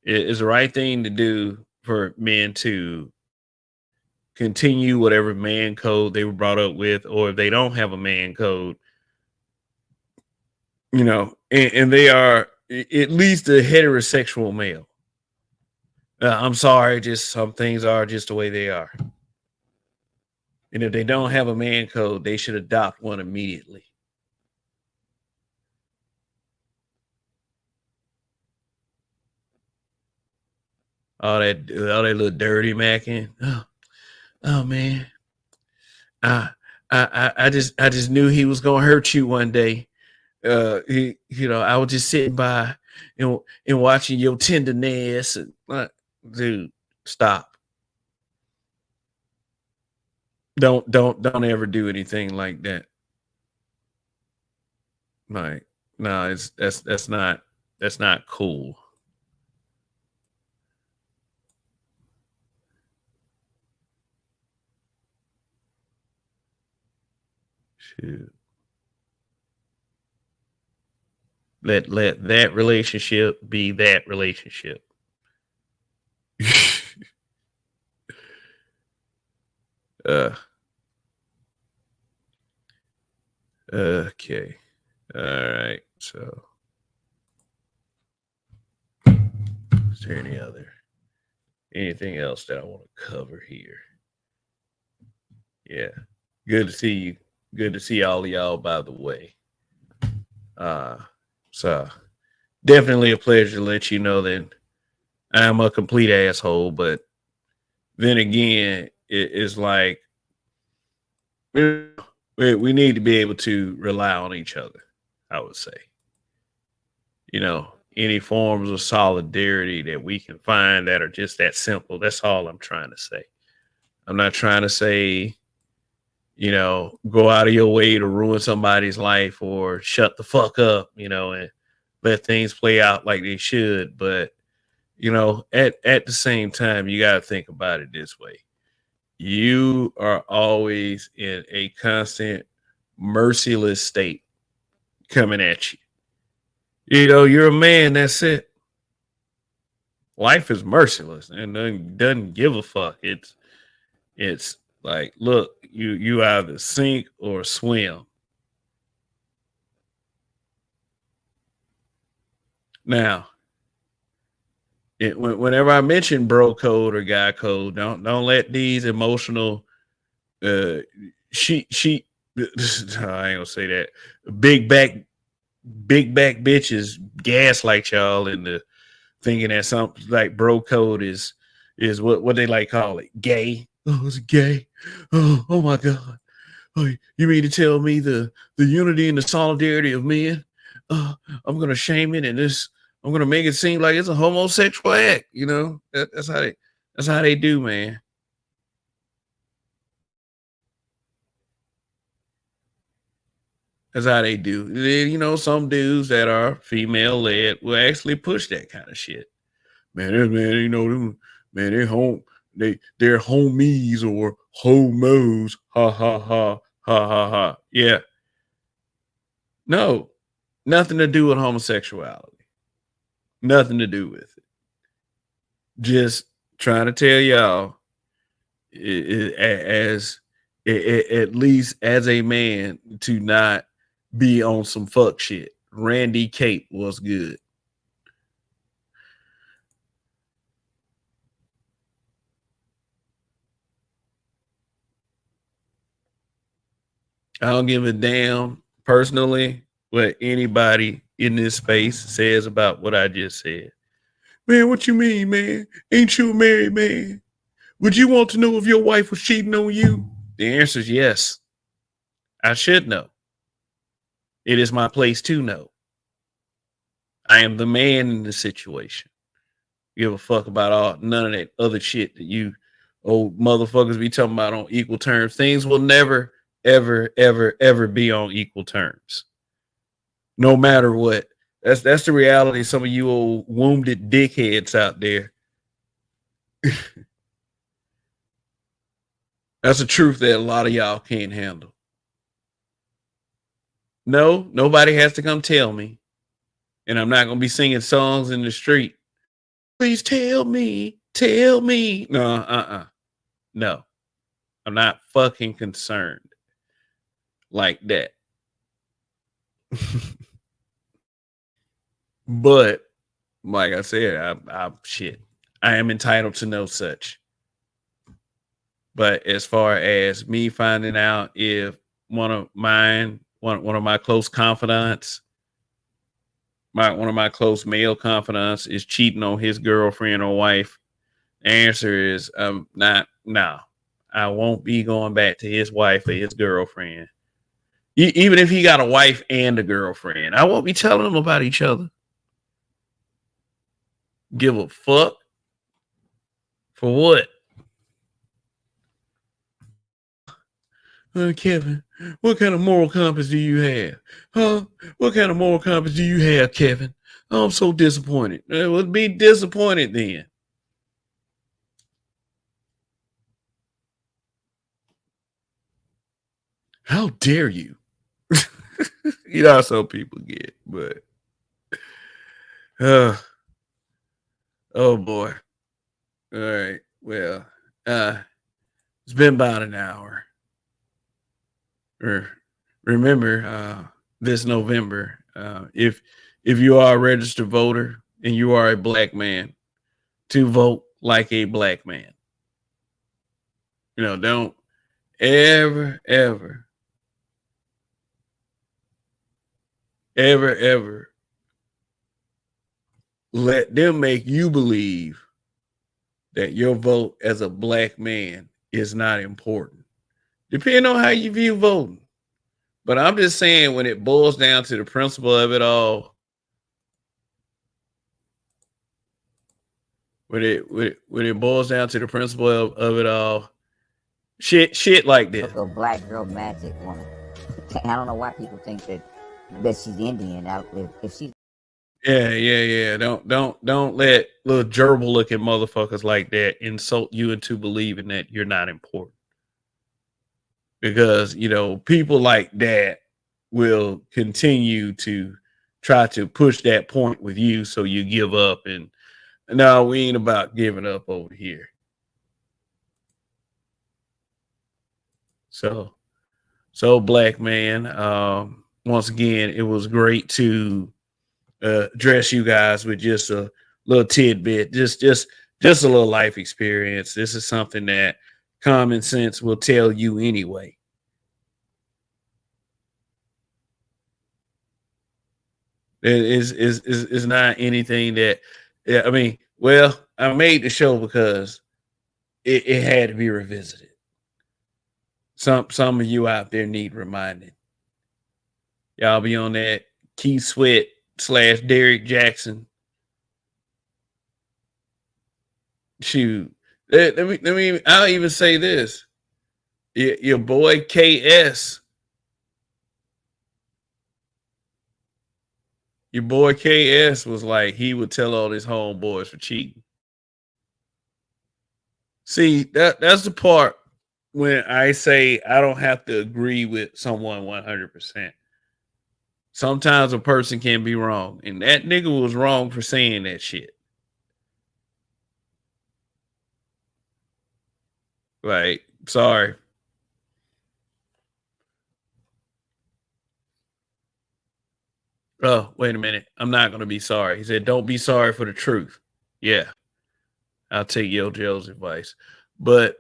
It is the right thing to do for men to continue whatever man code they were brought up with, or if they don't have a man code, you know, and they are at least a heterosexual male. I'm sorry, just some things are just the way they are. And if they don't have a man code, they should adopt one immediately. All that little dirty macking. Oh man, I I just knew he was gonna hurt you one day. I was just sitting by and watching your tenderness and dude, stop. Don't ever do anything like that. Like, no, it's that's not cool. Shoot. Let that relationship be that relationship. uh okay. All right. So is there anything else that I want to cover here? Yeah. Good to see you. Good to see all of y'all, by the way. Uh so definitely a pleasure to let you know that I'm a complete asshole, but then again, it's like we need to be able to rely on each other, I would say. Any forms of solidarity that we can find that are just that simple. That's all I'm trying to say. I'm not trying to say, go out of your way to ruin somebody's life or shut the fuck up, and let things play out like they should. But, at the same time, you got to think about it this way. You are always in a constant merciless state coming at you. You're a man, that's it. Life is merciless and doesn't give a fuck. It's like, look, you either sink or swim. Now, whenever I mention bro code or guy code, don't let these emotional uh she I ain't gonna say that big back big back bitches gaslight y'all into thinking that something like bro code is what they like call it gay. Oh, it's gay. Oh my god. Oh, you mean to tell me the unity and the solidarity of men? Uh, I'm gonna shame it and this. I'm gonna make it seem like it's a homosexual act. That's how they do, man. That's how they do. Then, some dudes that are female led will actually push that kind of shit. Man, this man, them man, they're homies or homos. Ha ha ha ha ha ha. Yeah. No, nothing to do with homosexuality. Nothing to do with it. Just trying to tell y'all, as at least as a man, to not be on some fuck shit. Randy Cape was good. I don't give a damn personally what anybody in this space says about what I just said. Man, what you mean, man? Ain't you a married man? Would you want to know if your wife was cheating on you? The answer is yes. I should know. It is my place to know. I am the man in the situation. Give a fuck about none of that other shit that you old motherfuckers be talking about on equal terms. Things will never, ever, ever, ever be on equal terms. No matter what. That's the reality of some of you old wounded dickheads out there. That's a truth that a lot of y'all can't handle. No, nobody has to come tell me. And I'm not gonna be singing songs in the street. Please tell me, tell me. No, no. I'm not fucking concerned like that. But like I said, I shit. I am entitled to know such. But as far as me finding out if one of my close confidants, one of my close male confidants is cheating on his girlfriend or wife, the answer is not no. I won't be going back to his wife or his girlfriend. Even if he got a wife and a girlfriend, I won't be telling them about each other. Give a fuck for what? Kevin, what kind of moral compass do you have? Huh? What kind of moral compass do you have, Kevin? Oh, I'm so disappointed. Well, be disappointed then. How dare you? You know how some people get, but uh, oh boy. All right. Well, it's been about an hour. Remember, this November, if you are a registered voter and you are a black man, to vote like a black man. Don't ever, ever, ever, ever let them make you believe that your vote as a black man is not important. Depending on how you view voting. But I'm just saying, when it boils down to the principle of it all, when it boils down to the principle of it all, shit like this. A black girl magic woman. I don't know why people think that she's Indian. If she's Yeah. Don't let little gerbil looking motherfuckers like that insult you into believing that you're not important. Because people like that will continue to try to push that point with you, so you give up. And no, we ain't about giving up over here. So black man, once again, it was great to address you guys with just a little tidbit, just a little life experience. This is something that common sense will tell you anyway. It is not anything that, yeah, I mean, well, I made the show because it had to be revisited. Some of you out there need reminding. Y'all be on that Keith Sweat / Derrick Jackson. Shoot. Let me I'll even say this. Your boy KS. Your boy KS was like, he would tell all his homeboys for cheating. See, that's the part when I say I don't have to agree with someone 100%. Sometimes a person can be wrong, and that nigga was wrong for saying that shit. Like, sorry. Oh, wait a minute. I'm not going to be sorry. He said, don't be sorry for the truth. Yeah, I'll take Yo Joe's advice. But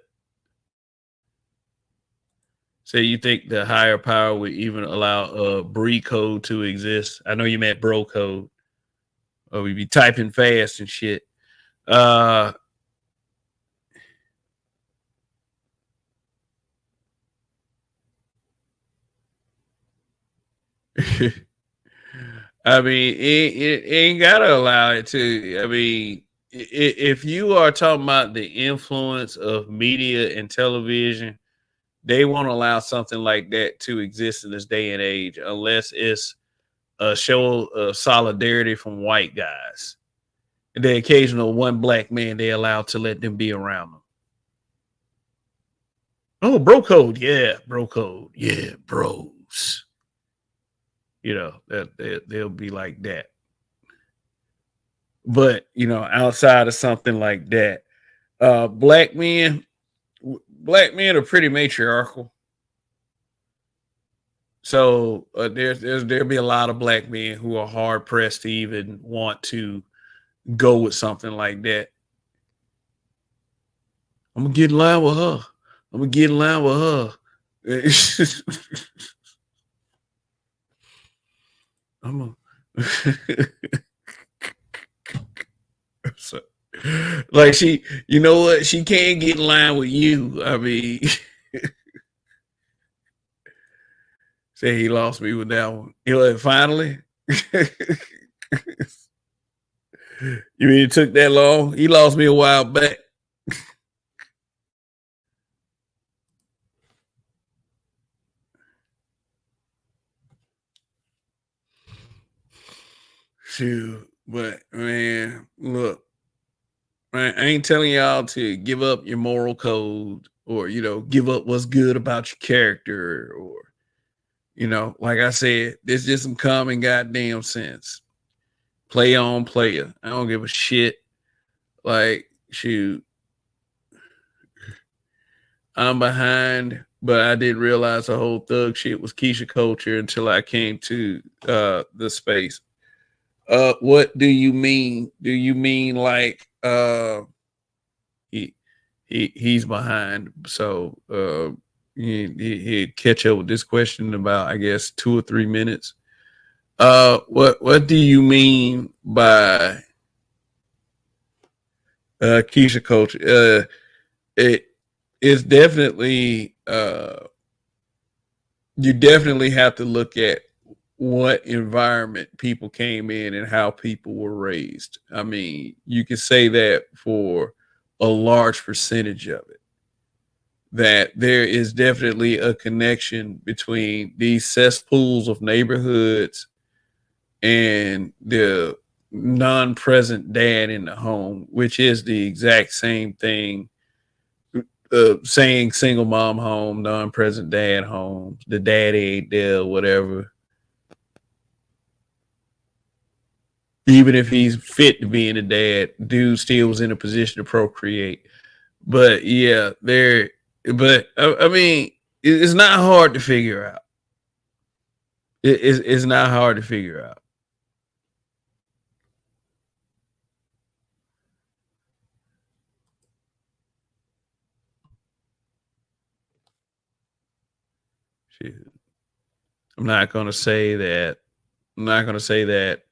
say you think the higher power would even allow a Bree code to exist. I know you meant bro code. Or we'd be typing fast and shit. I mean, it ain't gotta allow it to. I mean, if you are talking about the influence of media and television, they won't allow something like that to exist in this day and age unless it's a show of solidarity from white guys. And the occasional one black man they allow to let them be around them. Oh, bro code. Yeah, bro code. Yeah, bros. That they'll be like that. But outside of something like that, black men are pretty matriarchal. So there'll be a lot of black men who are hard pressed to even want to go with something like that. I'm gonna get in line with her. I'm gonna get in line with her. I'm a so, Like she, you know what? She can't get in line with you. I mean, say he lost me with that one. You know, finally. You mean it took that long? He lost me a while back. Shoot, but man, look, I ain't telling y'all to give up your moral code or give up what's good about your character or like I said, there's just some common goddamn sense. Play on player. I don't give a shit. Like, shoot, I'm behind, but I didn't realize the whole thug shit was Keisha culture until I came to the space. What do you mean? Do you mean like he he's behind? So he'd catch up with this question in about, I guess, 2 or 3 minutes. What do you mean by Keisha culture? It it's definitely you definitely have to look at what environment people came in and how people were raised. I mean, you can say that for a large percentage of it, that there is definitely a connection between these cesspools of neighborhoods and the non-present dad in the home, which is the exact same thing. Saying single mom home, non-present dad home, the daddy ain't there, whatever. Even if he's fit to being a dad, dude still was in a position to procreate. But yeah, there. But I mean, it's not hard to figure out. It's not hard to figure out. Shit. I'm not gonna say that. I'm not gonna say that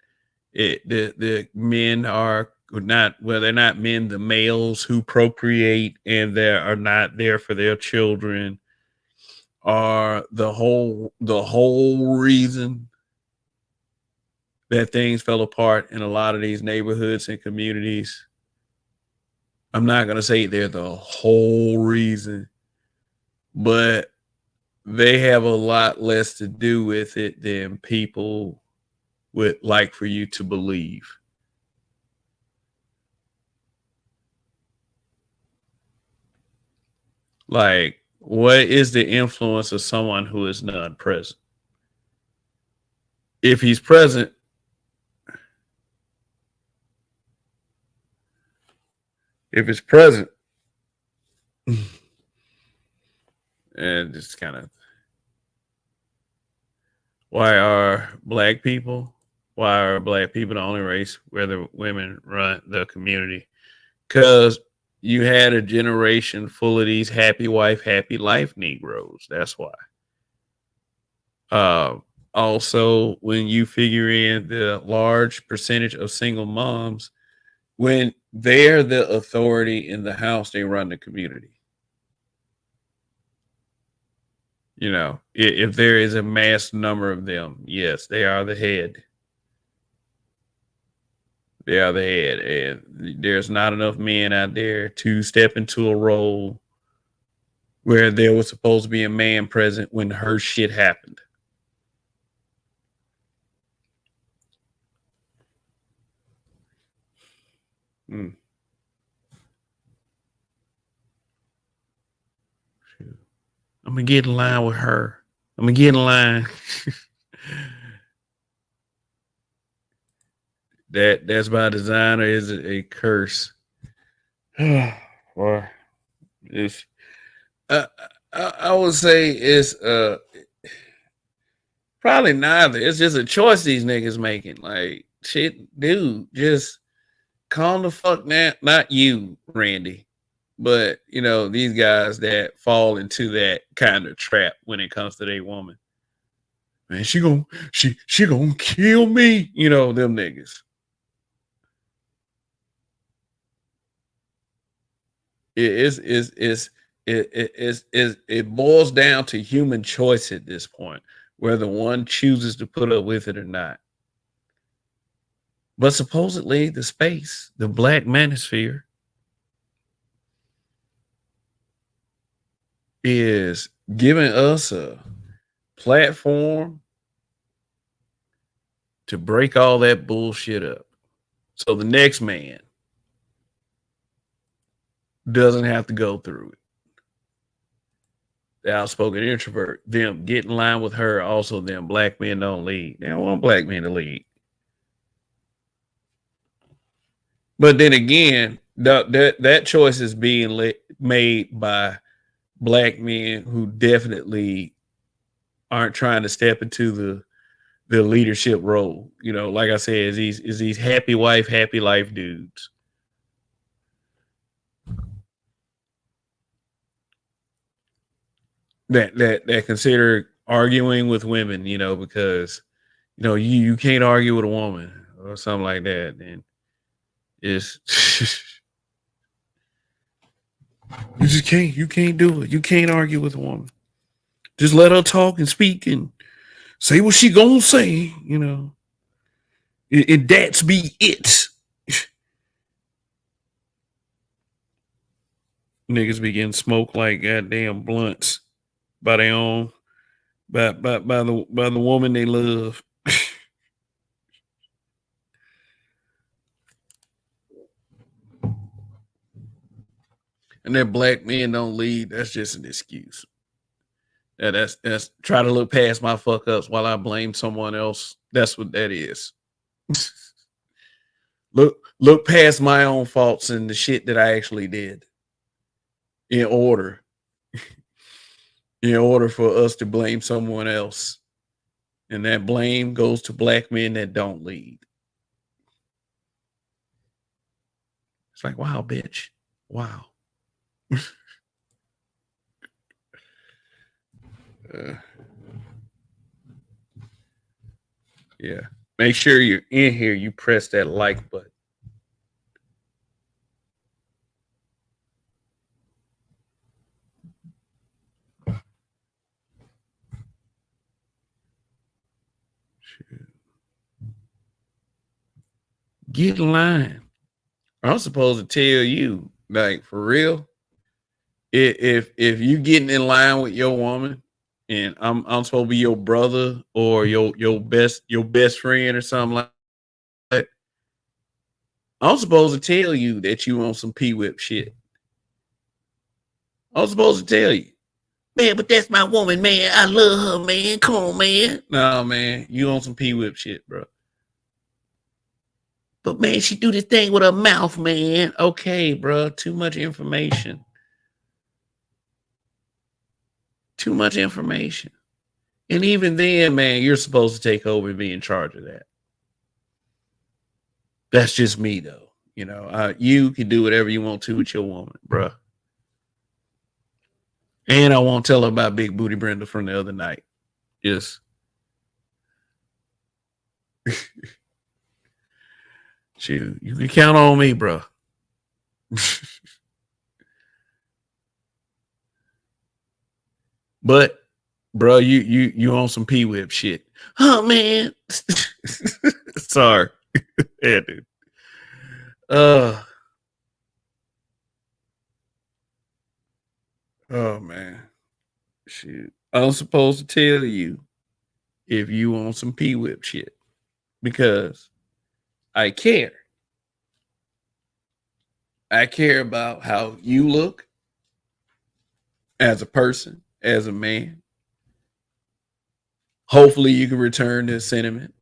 the men are not, well, they're not men, the males who procreate and they are not there for their children are the whole reason that things fell apart in a lot of these neighborhoods and communities. I'm not going to say they're the whole reason, but they have a lot less to do with it than people would like for you to believe. Like, what is the influence of someone who is not present? If he's present, if it's present, and just kind of, why are black people? Why are black people the only race where the women run the community? Because you had a generation full of these happy wife, happy life Negroes. That's why. Uh, Also, when you figure in the large percentage of single moms, when they're the authority in the house, they run the community. If there is a mass number of them, yes, they are the head. They are the head. And there's not enough men out there to step into a role where there was supposed to be a man present when her shit happened. Mm. I'm gonna get in line with her. I'm gonna get in line. That's by design, or is it a curse? Or it's I, I would say it's probably neither. It's just a choice these niggas making. Like, shit, dude, just calm the fuck down. Not you, Randy, but these guys that fall into that kind of trap when it comes to their woman. Man, she gonna kill me. Them niggas. It boils down to human choice at this point, whether one chooses to put up with it or not. But supposedly the space, the black manosphere, is giving us a platform to break all that bullshit up. So the next man doesn't have to go through it. The outspoken introvert, them get in line with her. Also, them black men don't lead. They don't want black men to lead. But then again, that choice is being made by black men who definitely aren't trying to step into the leadership role. You know, like I said, is these happy wife, happy life dudes. That consider arguing with women, you know, because you know you can't argue with a woman or something like that, and it's you can't do it. You can't argue with a woman. Just let her talk and speak and say what she gonna say, you know. And that's be it. Niggas be getting smoked like goddamn blunts by their own by the woman they love. And that black men don't lead, that's just an excuse. That's try to look past my fuck ups while I blame someone else. That's what that is. Look past my own faults and the shit that I actually did in order for us to blame someone else. And that blame goes to black men that don't lead. It's like, wow, bitch. Wow. Yeah. Make sure you're in here. You press that like button. Get in line. I'm supposed to tell you, like for real, if you getting in line with your woman, and I'm supposed to be your brother or your best friend or something like that, I'm supposed to tell you that you on some P whip shit. I'm supposed to tell you, man, but that's my woman, man. I love her, man. Come on, man. No, man, you on some P whip shit, bro. But man, she do this thing with her mouth, man. Okay, bro. Too much information. Too much information. And even then, man, you're supposed to take over and be in charge of that. That's just me, though. You know, you can do whatever you want to with your woman, bro. And I won't tell her about Big Booty Brenda from the other night. Just shoot, you can count on me, bro. But, bro, you on some P whip shit. Oh man. Sorry. Yeah, dude. Oh man. Shit. I'm supposed to tell you if you want some P whip shit. Because I care. I care about how you look as a person, as a man. Hopefully you can return this sentiment.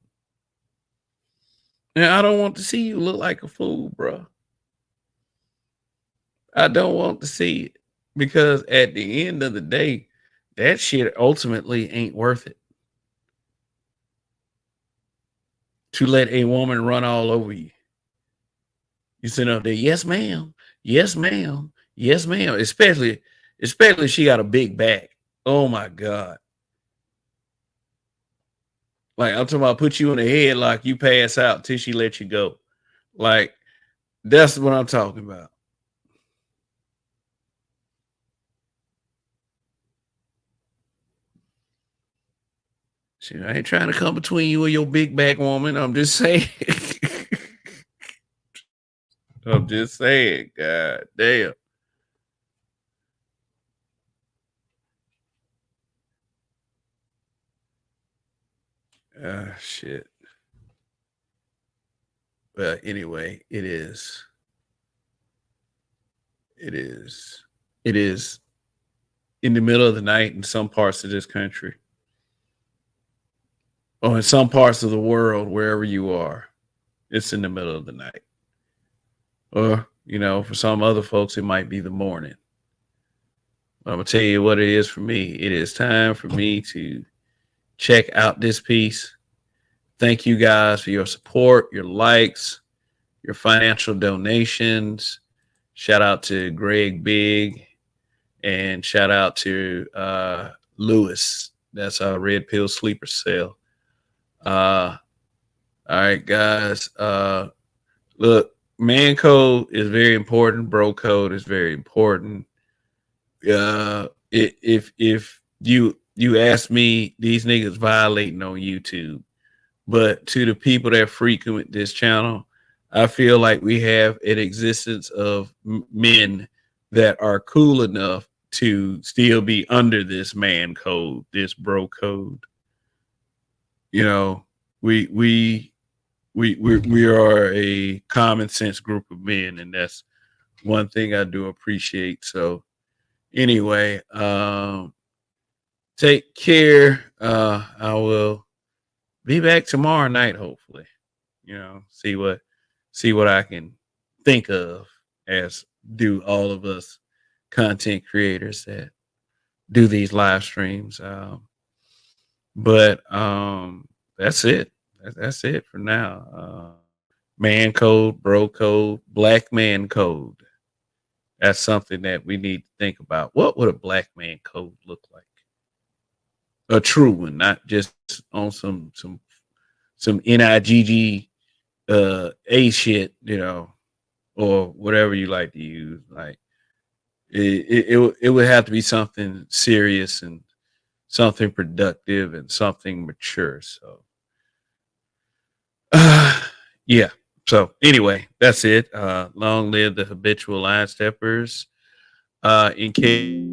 And I don't want to see you look like a fool, bro. I don't want to see it. Because at the end of the day, that shit ultimately ain't worth it. To let a woman run all over you. You sit up there, yes, ma'am. Yes, ma'am. Yes, ma'am. Especially if she got a big back. Oh my God. Like I'm talking about put you in a headlock, you pass out till she let you go. Like that's what I'm talking about. Shit, I ain't trying to come between you and your big back woman. I'm just saying. I'm just saying. God damn. Ah, shit. But anyway, it is. It is. It is in the middle of the night in some parts of this country, or in some parts of the world, wherever you are. It's in the middle of the night. Or, for some other folks, it might be the morning. But I'm going to tell you what it is for me. It is time for me to check out this piece. Thank you guys for your support, your likes, your financial donations. Shout out to Greg Big and shout out to Lewis. That's our Red Pill Sleeper Cell. All right, guys. Look, man code is very important. Bro code is very important. If you ask me, these niggas violating on YouTube. But to the people that frequent this channel, I feel like we have an existence of men that are cool enough to still be under this man code, this bro code. You know, we we we are a common sense group of men, and that's one thing I do appreciate. So anyway, take care. I will be back tomorrow night, hopefully. See what I can think of, as do all of us content creators that do these live streams. But that's it. That's it for now. Man code, bro code, black man code. That's something that we need to think about. What would a black man code look like? A true one, not just on some NIGG a shit, or whatever you like to use. Like it would have to be something serious and something productive and something mature. So yeah. So anyway, that's it. Long live the habitual line steppers. In case